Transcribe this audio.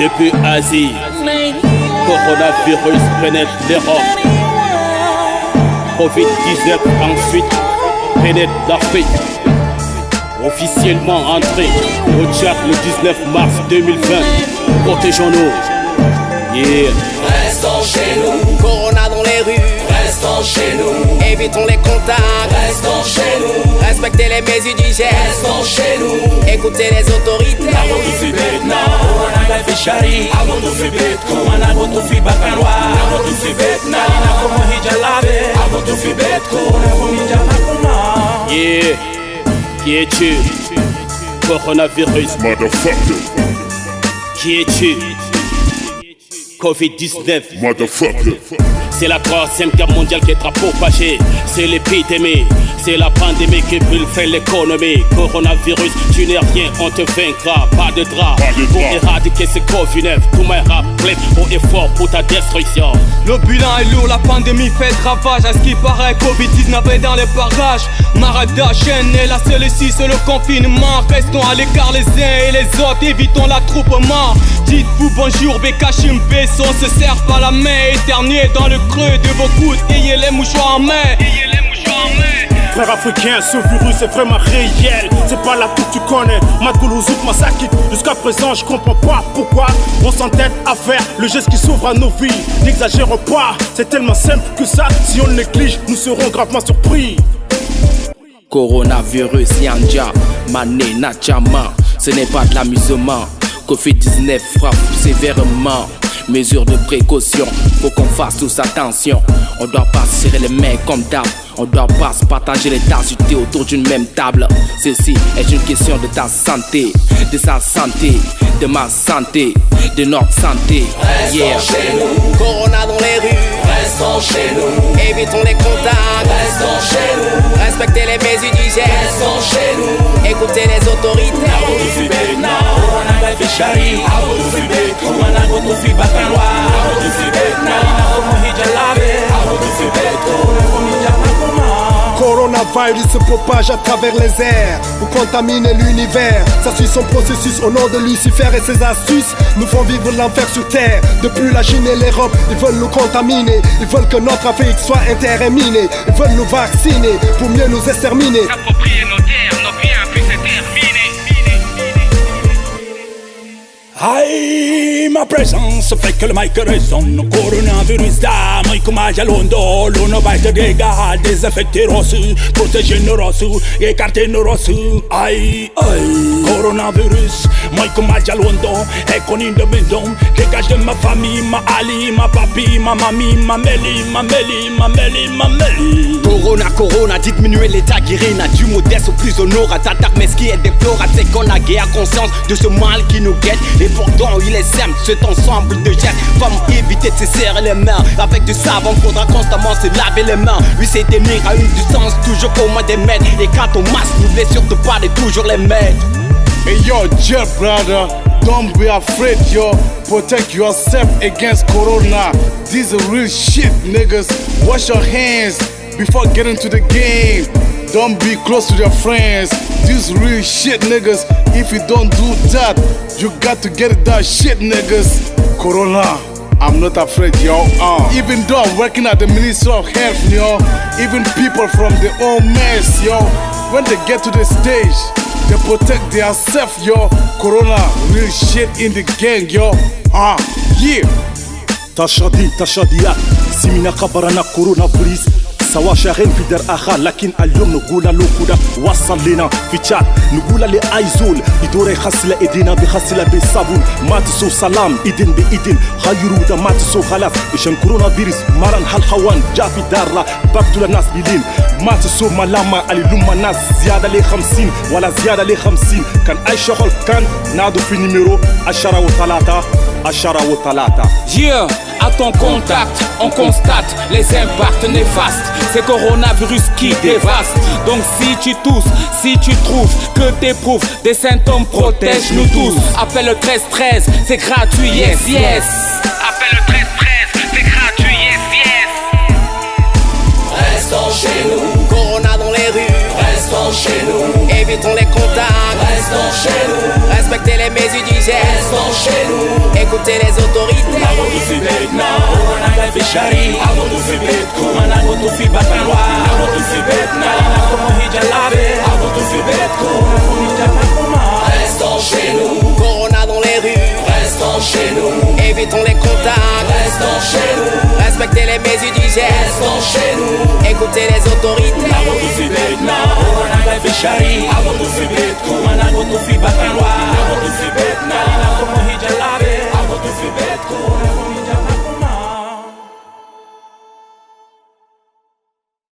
Depuis Asie, coronavirus pénètre l'Europe. Covid-19 ensuite pénètre l'Afrique. Officiellement entré au Tchad le 19 mars 2020. Protégeons-nous. Yeah. Restons chez nous. Corona dans les rues. Restons chez nous. Évitons les contacts. Restons chez nous. Respectez les mesures d'hygiène. Restons chez nous. Écoutez les autorités. Yeah. Qui es-tu? Coronavirus. Motherfucker. Qui es-tu? Covid-19. Motherfucker. C'est la troisième guerre mondiale qui est propagée. C'est l'épidémie, c'est la pandémie qui fait l'économie. Coronavirus, tu n'es rien, on te vaincra. Pas de drap pour éradiquer ce Covid-19. Tout m'est rappelé au effort pour ta destruction. Le bilan est lourd, la pandémie fait ravage. À ce qui paraît, Covid-19 est dans les parages. Marada chaîne et la seule issue c'est le confinement. Restons à l'écart les uns et les autres, évitons l'attroupement. Dites-vous bonjour, Bekashim Besson. Se serre par la main, éternué dans le creux de vos coudes. Ayez les mouchoirs en main. Frère africain, ce virus est vraiment réel. C'est pas la toute tu connais. Matgoulouzouk Masaki. Jusqu'à présent, je comprends pas pourquoi on s'entête à faire le geste qui s'ouvre à nos vies. N'exagère pas, c'est tellement simple que ça. Si on le néglige, nous serons gravement surpris. Coronavirus, Yanja, Mané, Nachama. Ce n'est pas de l'amusement. Covid-19 frappe sévèrement. Mesures de précaution, faut qu'on fasse tous attention. On doit pas se serrer les mains comme d'hab. On doit pas se partager les tasses du thé autour d'une même table. Ceci est une question de ta santé, de sa santé, de ma santé, de notre santé. Restons chez nous. Corona dans les rues. Restons chez nous. Évitons les contacts. Restons chez nous. Respectez les mesures d'hygiène. Restons chez nous. Écoutez les autorités. Coronavirus se propage à travers les airs pour contaminer l'univers. Ça suit son processus au nom de Lucifer et ses astuces nous font vivre l'enfer sur terre. Depuis la Chine et l'Europe, ils veulent nous contaminer. Ils veulent que notre Afrique soit interminée. Ils veulent nous vacciner pour mieux nous exterminer. S'approprier nos terres, nos biens puissent terminer. Aïe, ma présence fait que le mic résonne. Coronavirus da, moi comme à Jalondo. L'on va être dégal, désinfecter rosseux, protéger nos rosseux, écarter nos rosseux. Aïe, aïe, coronavirus, moi comme à Jalondo. Est connu de Bendom, dégage de ma famille, ma Ali, ma papi, ma mamie, ma Mélie, ma Mélie, ma Mélie, ma Mélie. Corona, diminuer l'état guérina. Du modeste au plus honorable, t'attaques, mais ce qui est déplorable, c'est qu'on a guère conscience de ce mal qui nous guette. Et pourtant il est simple, cet ensemble de gestes. Comment éviter de se serrer les mains? Avec du savon, faudra constamment se laver les mains. Lui c'est tenir à une distance, toujours au moins des mètres. Et quant au masque, n'oubliez surtout pas de toujours les mettre. Hey yo, Jeff brother, don't be afraid yo. Protect yourself against corona. This is real shit niggas. Wash your hands before getting to the game. Don't be close to your friends. This real shit niggas. If you don't do that, you got to get that shit niggas. Corona, I'm not afraid yo. Even though I'm working at the Ministry of Health yo, even people from the OMS yo, when they get to the stage, they protect themselves yo. Corona, real shit in the gang yo. Yeah. تشاديات سمينا خبرنا كورونا فيروس سوا شاغين في در آخر لكن اليوم نقول له كده وصل لنا في تشات نقول لأيزول يدور يغسل ايدينا بغسل بالصابون ما تسو سلام ايدين بايدين غيروا ده ما تسو خلاص عشان كورونا فيروس مرن هالخوان جا في دارنا بقتل الناس بلين ما تسو ملامة على لما ناس زيادة ل 50 ولا زيادة ل 50 كان اي شغل كان نادو في نيميرو 10 و3 10 و3. Yeah, à ton contact, on constate les impacts néfastes. C'est coronavirus qui dévaste. Donc si tu tousses, si tu trouves que t'éprouves des symptômes, protège-nous tous. Appelle le 1313, c'est gratuit, yes, yes. Appelle le 1313, c'est gratuit, yes, yes. Restons chez nous. Corona dans les rues. Restons chez nous. Évitons les contacts. Restons chez nous. Respectez les mesures d'hygiène. Restons chez nous. écoutez les autorités. Restons chez nous. Corona dans les rues. Restons chez nous. Évitons les contacts. Restons chez nous. Respectez les mesures d'hygiène. Restons chez nous. Écoutez les autorités.